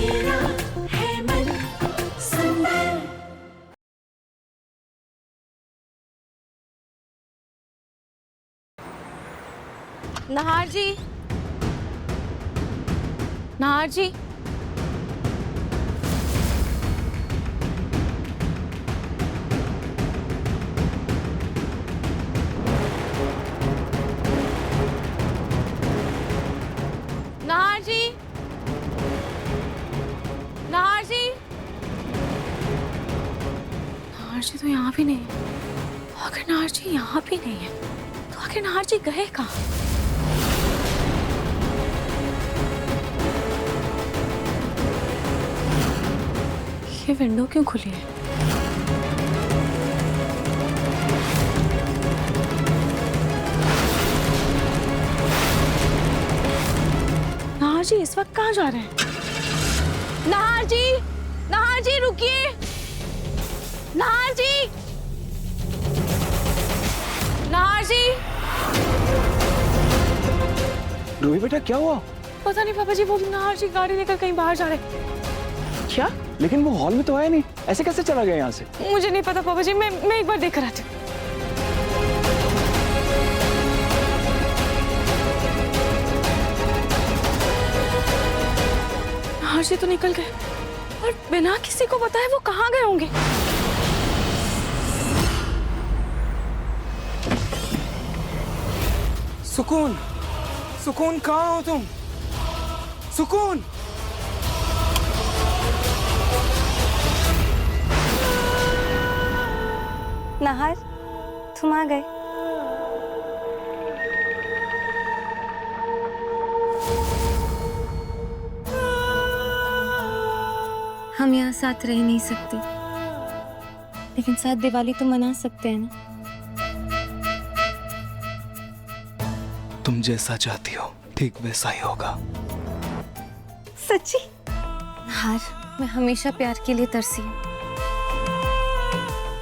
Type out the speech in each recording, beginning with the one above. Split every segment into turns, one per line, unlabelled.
मेरा है मन सुंदर।
नाहर जी, नाहर जी, नाहर जी, नाहर जी, नाहर जी तो यहाँ भी नहीं है। अगर नाहर जी यहाँ भी नहीं है तो आखिर नाहर जी गए कहाँ? ये विंडो क्यों खुली है? नाहर जी इस वक्त कहाँ जा रहे हैं? नाहर जी रुकिए। नाहर जी, नाहर जी।
रूही बेटा क्या हुआ?
पता नहीं पापा जी, वो नाहर जी गाड़ी लेकर कहीं बाहर जा रहे हैं।
क्या? लेकिन वो हॉल में तो आया नहीं, ऐसे कैसे चला गया यहाँ से?
मुझे नहीं पता पापा जी, मैं एक बार देख कर आती हूँ। नाहर जी तो निकल गए और बिना किसी को बताए वो कहाँ गए होंगे?
सुकून, सुकून कहाँ हो तुम? सुकून!
नाहर, तुम आ गए। हम यहाँ साथ रह नहीं सकते, लेकिन साथ दिवाली तो मना सकते हैं ना।
तुम जैसा चाहती हो ठीक वैसा ही होगा।
सच्ची? नाहर, मैं हमेशा प्यार के लिए तरसी हूँ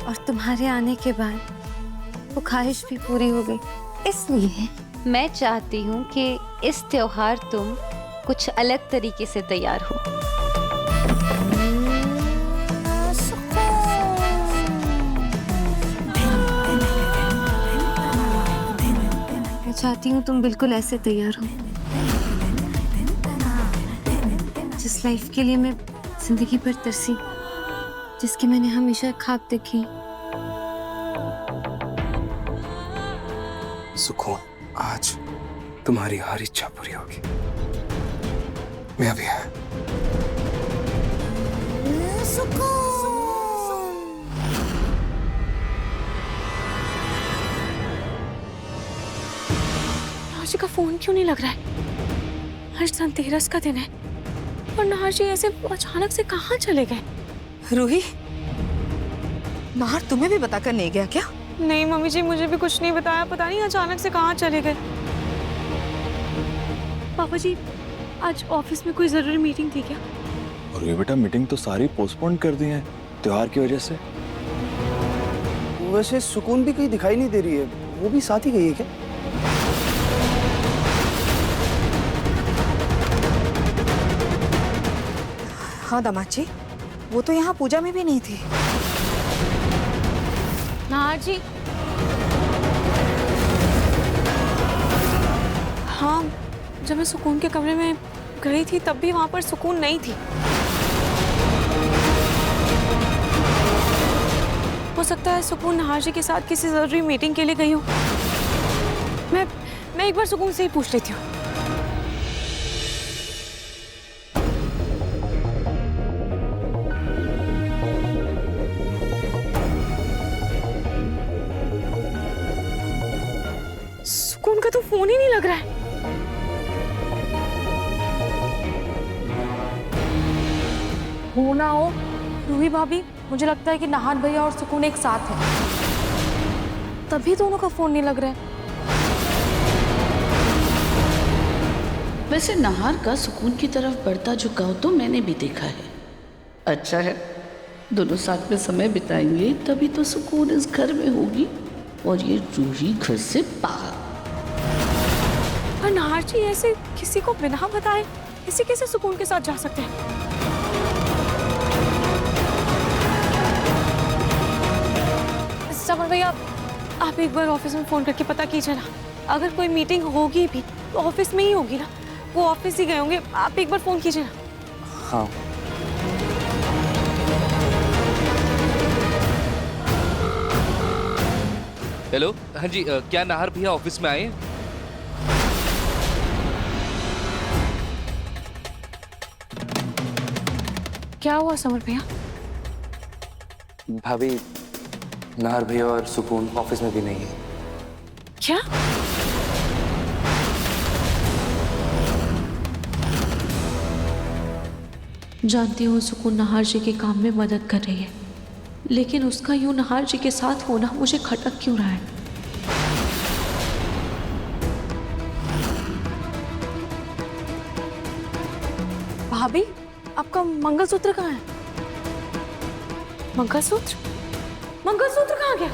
और तुम्हारे आने के बाद वो ख्वाहिश भी पूरी हो गई।
इसलिए मैं चाहती हूँ कि इस त्योहार तुम कुछ अलग तरीके से तैयार हो।
मैं चाहती हूँ तुम बिल्कुल ऐसे तैयार हो जिस लाइफ के लिए मैं जिंदगी भर तरसी, जिसकी मैंने हमेशा ख्वाब देखी।
सुकून, आज तुम्हारी हर इच्छा पूरी होगी। मैं अभी है।
नाहर जी का फोन क्यों नहीं लग रहा है? आज धनतेरस का दिन है और नाहर जी ऐसे अचानक से कहाँ चले गए?
रूही, नाहर तुम्हें भी बताकर नहीं गया क्या?
नहीं मम्मी जी, मुझे भी कुछ नहीं बताया। पता नहीं अचानक से कहाँ चले गए। पापा जी, आज ऑफिस में कोई जरूरी मीटिंग थी क्या?
और ये बेटा मीटिंग तो सारी पोस्टपोन कर दी है त्योहार की वजह से।
वैसे सुकून भी कहीं दिखाई नहीं दे रही है, वो भी साथ ही गई है क्या?
हाँ दामाद जी, वो तो यहाँ पूजा में भी नहीं थी।
नाहर जी, हाँ, जब मैं सुकून के कमरे में गई थी तब भी वहां पर सुकून नहीं थी। हो सकता है सुकून नाहर जी के साथ किसी जरूरी मीटिंग के लिए गई हो। मैं एक बार सुकून से ही पूछ लेती हूँ। सुकून का तो फोन ही नहीं लग रहा है। हो ना हो रूही भाभी, मुझे लगता है कि नाहर भैया और सुकून एक साथ है, तभी दोनों का फोन नहीं लग रहा है।
वैसे नाहर का सुकून की तरफ बढ़ता झुकाव तो मैंने भी देखा है। अच्छा है, दोनों साथ में समय बिताएंगे तभी तो सुकून इस घर में होगी और ये रूही घर से बाहर।
और नाहर जी ऐसे किसी को बिना बताए किसी सुकून के साथ जा सकते हैं? भैया आप एक बार ऑफिस में फोन करके पता कीजिए ना, अगर कोई मीटिंग होगी भी तो ऑफिस में ही होगी ना, वो ऑफिस ही गए होंगे, आप एक बार फोन कीजिए ना।
हाँ।
हेलो, हाँ जी, क्या नाहर भैया ऑफिस में आए हैं?
क्या हुआ समर भैया?
भाभी, नाहर भैया और सुकून ऑफिस में भी नहीं है।
क्या?
जानती हूँ सुकून नाहर जी के काम में मदद कर रही है, लेकिन उसका यूं नाहर जी के साथ होना मुझे खटक क्यों रहा है?
भाभी, आपका मंगलसूत्र कहाँ है? मंगलसूत्र? मंगलसूत्र कहाँ गया?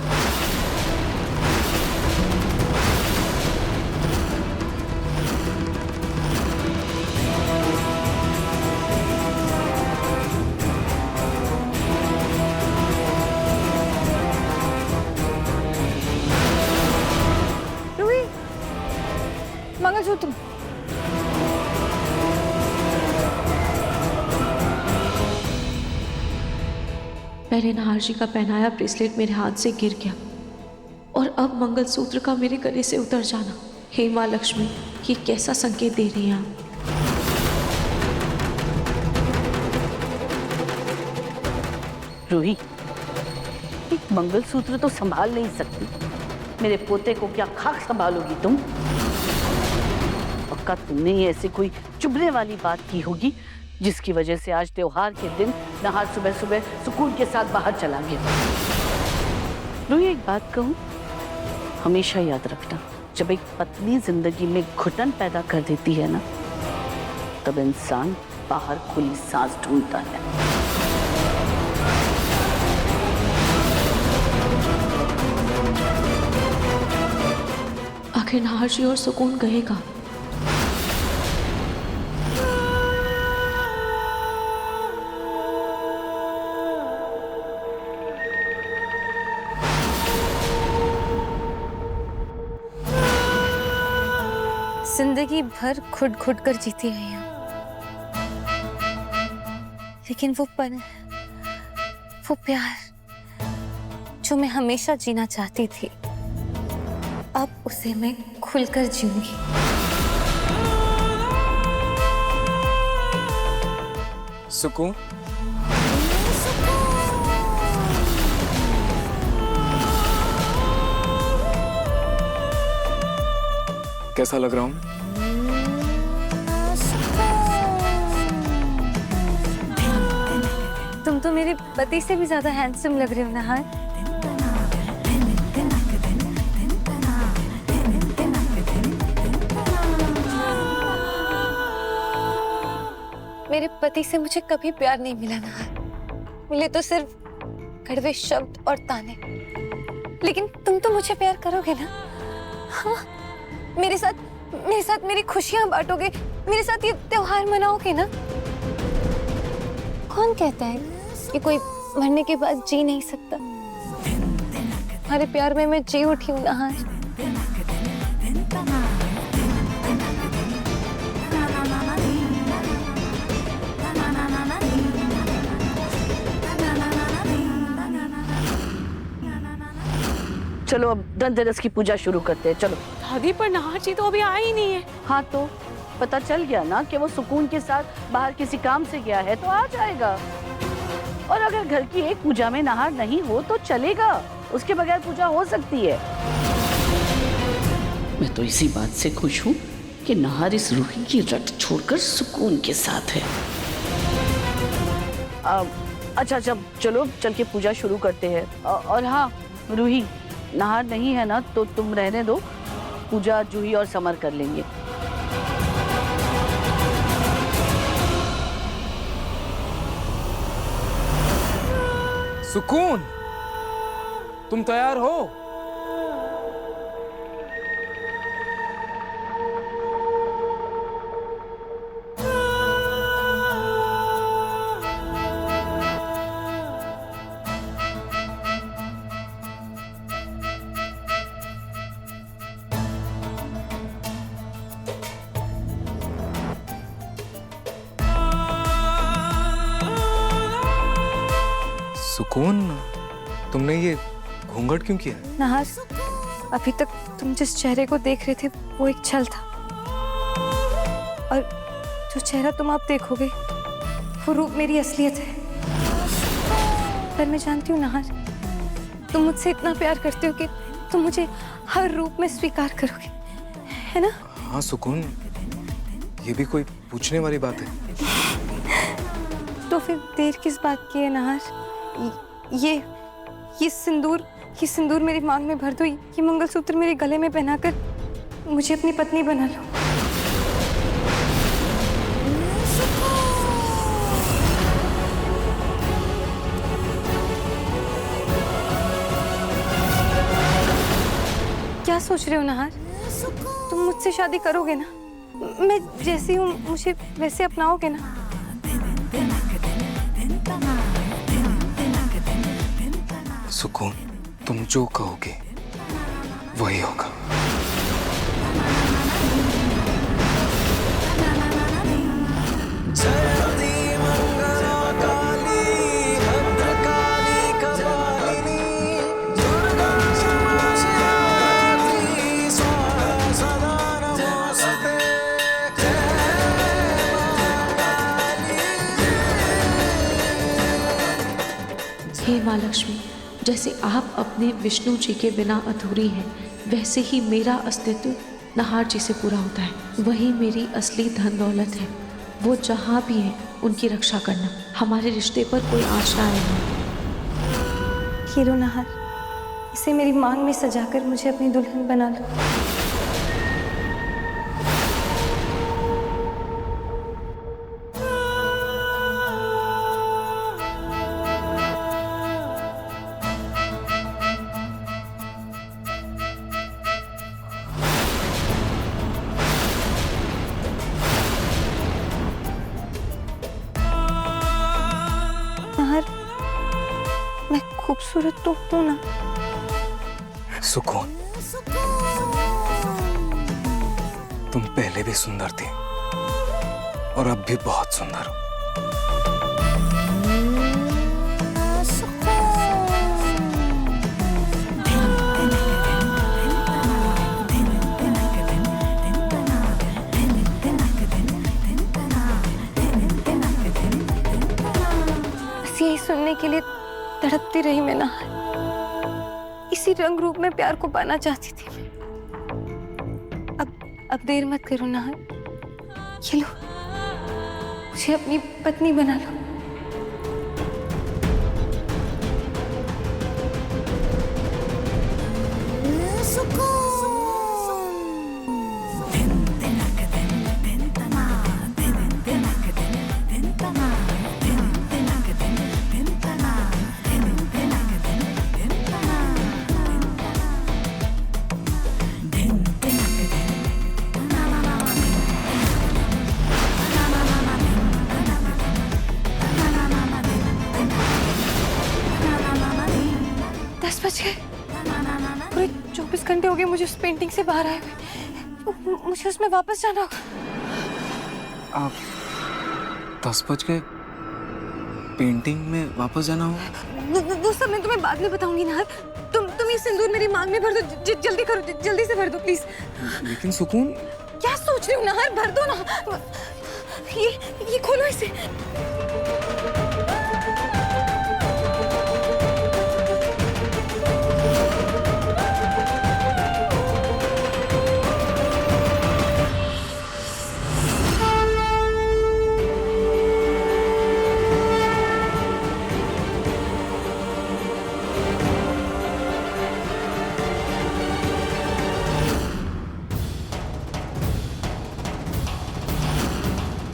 मंगलसूत्र।
पहले नाहर जी का पहनाया ब्रेसलेट मेरे हाथ से गिर गया और अब मंगलसूत्र का मेरे गले से उतर जाना। हे माँ लक्ष्मी, ये कैसा संकेत दे रही हैं आप?
रूही, एक मंगलसूत्र तो संभाल नहीं सकती, मेरे पोते को क्या खाक संभालोगी तुम? पक्का तुमने ये ऐसी कोई चुभने वाली बात की होगी जिसकी वजह से आज त्योहार के दिन नाहर सुबह सुबह सुकून के साथ बाहर चला गया। रूही, एक बात कहूँ, हमेशा याद रखना, जब एक पत्नी जिंदगी में घुटन पैदा कर देती है ना, तब इंसान बाहर खुली सांस ढूंढता है।
आखिर नाहर जी और सुकून गए कहाँ?
जिंदगी भर खुद खुद कर जीती आई हूँ, लेकिन वो पल, वो प्यार जो मैं हमेशा जीना चाहती थी, अब उसे मैं खुलकर जीऊंगी।
सुकून, कैसा लग रहा हूँ?
तुम तो मेरे पति से भी ज्यादा हैंडसम लग रहे हो नाहर। मेरे पति से मुझे कभी प्यार नहीं मिला नाहर, मिले तो सिर्फ कड़वे शब्द और ताने। लेकिन तुम तो मुझे प्यार करोगे ना? हाँ, मेरे साथ मेरी खुशियां बांटोगे, मेरे साथ ये त्योहार मनाओगे ना? कौन कहता है कि कोई मरने के बाद जी नहीं सकता? हमारे प्यार में मैं जी उठी हूँ नाहर।
चलो अब धनतेरस की पूजा शुरू करते हैं, चलो।
दादी, पर नाहर जी तो अभी आए ही नहीं है।
हाँ, तो पता चल गया ना कि वो सुकून के साथ बाहर किसी काम से गया है, तो आ जाएगा। और अगर घर की एक पूजा में नाहर नहीं हो तो चलेगा, उसके बगैर पूजा हो सकती है। मैं तो इसी बात से खुश हूँ कि नाहर इस रूही की रट छोड़कर सुकून के साथ है। अच्छा, चलो चल के पूजा शुरू करते हैं। और हाँ रूही, नाहर नहीं है ना तो तुम रहने दो, पूजा जूही और समर कर लेंगे।
सुकून, तुम तैयार हो? सुकून, तुमने ये घूंघट क्यों किया?
नहार, अभी तक तुम जिस चेहरे को देख रहे थे वो एक छल था, और जो चेहरा तुम अब देखोगे वो रूप मेरी असलियत है। पर मैं जानती हूँ नहार, तुम मुझसे इतना प्यार करते हो कि तुम मुझे हर रूप में स्वीकार करोगे, है ना?
हाँ सुकून, ये भी कोई पूछने वाली बात है?
तो फिर देर किस बात की है नहार? ये सिंदूर मेरी मांग में भर दो, ये मंगलसूत्र मेरे गले में पहनाकर मुझे अपनी पत्नी बना लो। क्या सोच रहे हो नहार? तुम मुझसे शादी करोगे ना? मैं जैसी हूँ मुझे वैसे अपनाओगे ना?
सुकून, तुम जो कहोगे वही होगा।
हे माँ लक्ष्मी, जैसे आप अपने विष्णु जी के बिना अधूरी हैं, वैसे ही मेरा अस्तित्व नहार जी से पूरा होता है। वही मेरी असली धन दौलत है। वो जहाँ भी हैं उनकी रक्षा करना, हमारे रिश्ते पर कोई आँच ना आए।
हीरो नहार, इसे मेरी मांग में सजाकर मुझे अपनी दुल्हन बना लो। मैं खूबसूरत तो हूं ना?
सुकून, तुम पहले भी सुंदर थी और अब भी बहुत सुंदर हो।
बस यही सुनने के लिए तड़पती रही मैं नहार। इसी रंग रूप में प्यार को पाना चाहती थी मैं। अब देर मत करो नहार, ये लो, मुझे अपनी पत्नी बना लो। पूरे 24 घंटे हो गए मुझे उस पेंटिंग से बाहर आए हुए। मुझे उसमें वापस जाना होगा।
आप 10 बज गए, पेंटिंग में वापस जाना होगा?
वो सब मैं तुम्हें बाद में बताऊंगी नहार। तुम ये सिंदूर मेरी मांग में भर दो, जल्दी करो, जल्दी से भर दो प्लीज।
लेकिन सुकून,
क्या सोच रही हो नहार? भर दो ना। ये खोलो इसे।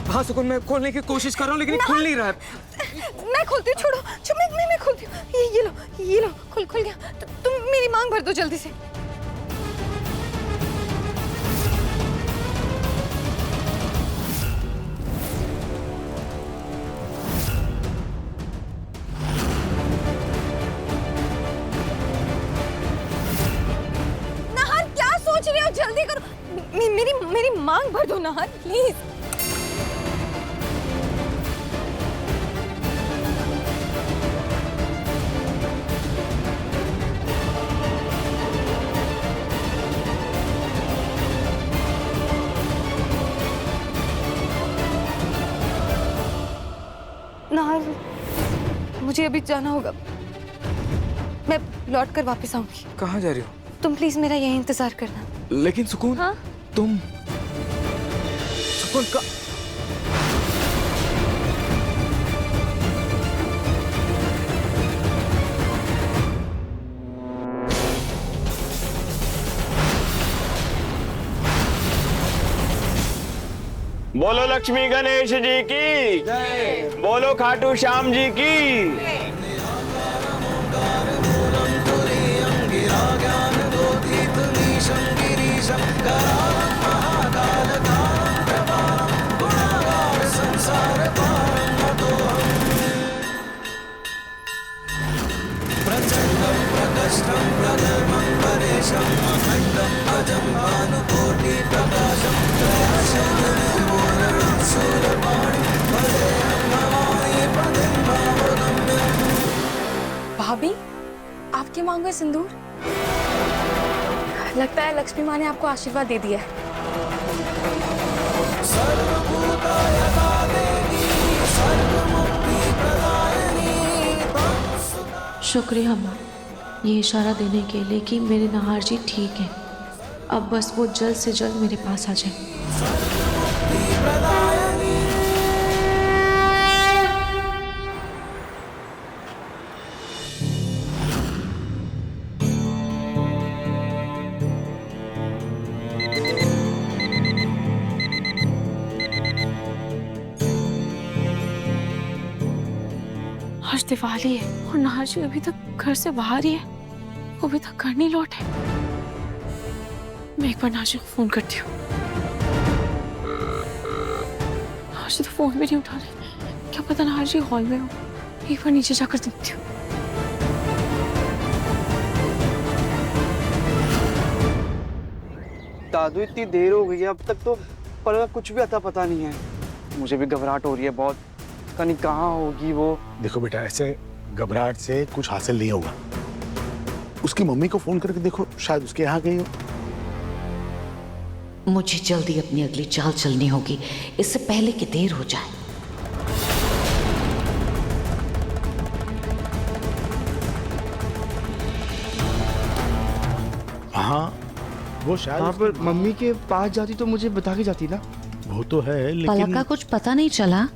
हाँ सुकून, मैं खोलने की कोशिश कर रहा हूँ लेकिन खुल नहीं रहा है।
मैं खोलती हूँ, छोड़ो। मैं खोलती हूँ। ये लो, खुल गया। तुम मेरी मांग भर दो जल्दी से। नहार, क्या सोच रहे हो? जल्दी करो। मेरी मांग भर दो नहार, प्लीज। नाहर, मुझे अभी जाना होगा। मैं लौट कर वापस आऊंगी।
कहाँ जा रही हो?
तुम प्लीज मेरा यही इंतजार करना।
लेकिन सुकून,
हाँ?
तुम सुकून का
बोलो लक्ष्मी गणेश जी की जय, बोलो खाटू श्याम जी की।
भाभी, आपके मांगे सिंदूर? लगता है लक्ष्मी माँ ने आपको आशीर्वाद दे दिया है।
शुक्रिया माँ, ये इशारा देने के लिए कि मेरे नाहर जी ठीक है। अब बस वो जल्द से जल्द मेरे पास आ जाए। आज दिवाली है और नाहर जी अभी तक घर से बाहर ही है। वो अभी तक घर नहीं लौटे। मैं एक बार नाहर जी को फोन करती हूँ। नाहर जी तो फोन भी नहीं उठा रहे। क्या पता नाहर जी हॉल में हो। एक बार नीचे जाकर देखती हूँ।
दादू इतनी देर हो गई है, अब तक तो पलक कुछ भी अता पता नहीं है। मुझे भी घबराहट हो रही है बहुत। पता नहीं कहाँ होगी वो।
देखो बेटा, ऐसे घबराहट से कुछ हासिल नहीं होगा। उसकी मम्मी को फोन करके देखो, शायद उसके यहाँ गई हो।
मुझे जल्दी अपनी अगली चाल चलनी होगी, इससे पहले कि देर हो जाए।
हाँ, वो शायद
हाँ, पर मम्मी के पास जाती तो मुझे बता के जाती ना।
वो तो है, लेकिन
पलक का कुछ पता नहीं चला।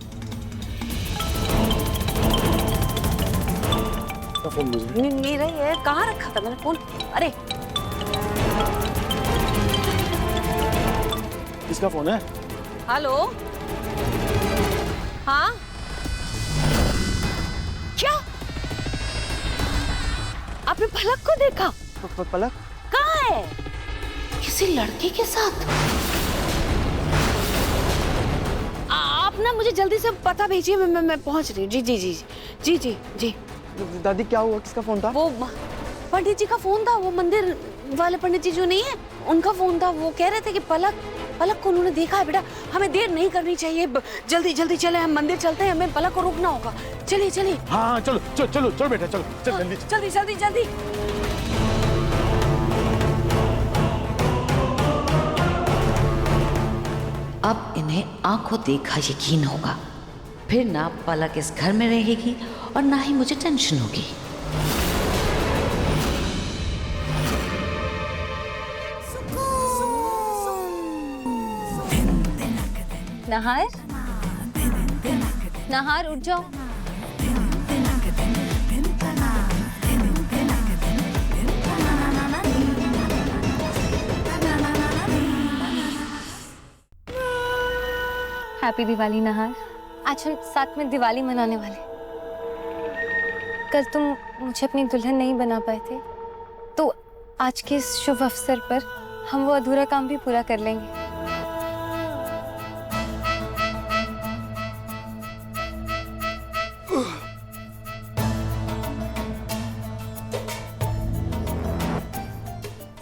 मेरा ये कहाँ रखा था मैंने फोन? अरे
किसका फोन है?
हेलो, हाँ क्या आपने पलक को देखा?
पलक
कहाँ है? किसी लड़के के साथ? आप ना मुझे जल्दी से पता भेजिए, मैं पहुंच रही हूँ। जी जी जी जी जी जी।
दादी क्या हुआ? किसका फोन था? वो
पंडित जी का फोन था। वो मंदिर वाले पंडित जी जो नहीं है, उनका फोन था। वो कह रहे थे कि पलक को उन्होंने देखा है। बेटा हमें देर नहीं करनी चाहिए, जल्दी जल्दी चले, हम मंदिर चलते हैं, हमें पलक को रोकना होगा। चलिए चलिए।
हाँ चलो चलो चलो चलो बेटा, चलो जल्दी
जल्दी जल्दी जल्दी।
अब इन्हें आंखों देखा यकीन होगा। फिर ना पलक इस घर में रहेगी और ना ही मुझे टेंशन होगी।
नाहर, नाहर उठ जाओ। हैप्पी दिवाली नाहर।
आज हम साथ में दिवाली मनाने वाले। कल तुम मुझे अपनी दुल्हन नहीं बना पाए थे, तो आज के इस शुभ अवसर पर हम वो अधूरा काम भी पूरा कर लेंगे।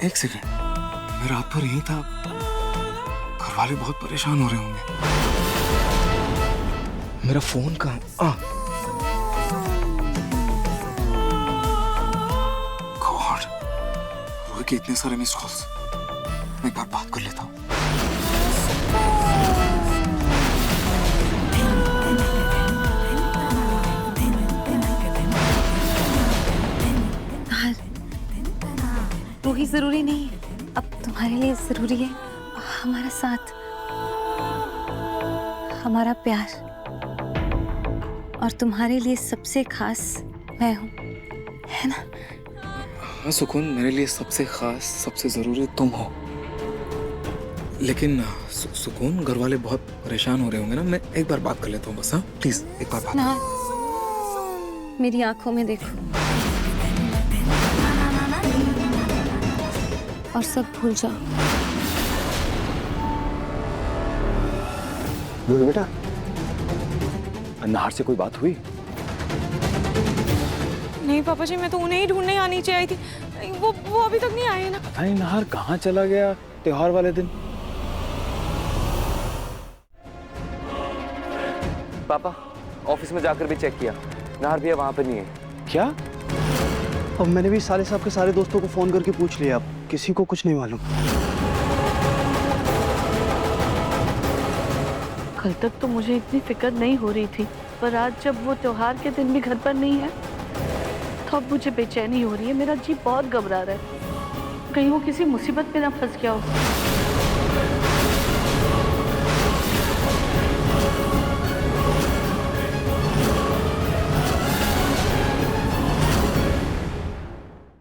एक सेकंड, मैं रात भर यहीं था। घर वाले बहुत परेशान हो रहे होंगे। मेरा फोन कहाँ? गॉड, रोहित के इतने सारे मिस कॉल्स। मैं एक बार बात कर लेता हूँ।
जरूरी नहीं है, अब तुम्हारे लिए जरूरी है हमारा साथ, हमारा प्यार, और तुम्हारे लिए सबसे खास मैं हूँ, है ना?
हाँ सुकून, मेरे लिए सबसे खास, सबसे जरूरी तुम हो। लेकिन सुकून, घर वाले बहुत परेशान हो रहे होंगे ना, मैं एक बार बात कर लेता हूँ बस। हाँ प्लीज एक बार बात।
नाहर, मेरी आंखों में देखो और सब भूल जाओ।
बेटा, नाहर से कोई बात हुई?
नहीं पापा जी, मैं तो उन्हें ही ढूंढने यहाँ नीचे आई थी, वो अभी तक नहीं आए ना।
पता नहीं नाहर कहाँ चला गया त्योहार वाले दिन।
पापा, ऑफिस में जाकर भी चेक किया, नाहर भैया वहां पे नहीं है।
क्या?
अब मैंने भी साले साहब के सारे दोस्तों को फोन करके पूछ लिया, अब किसी को कुछ नहीं मालूम।
कल तक तो मुझे इतनी फिक्र नहीं हो रही थी, पर आज जब वो त्योहार के दिन भी घर पर नहीं है तो अब मुझे बेचैनी हो रही है। मेरा जी बहुत घबरा रहा है, कहीं वो किसी मुसीबत में ना फंस गया हो।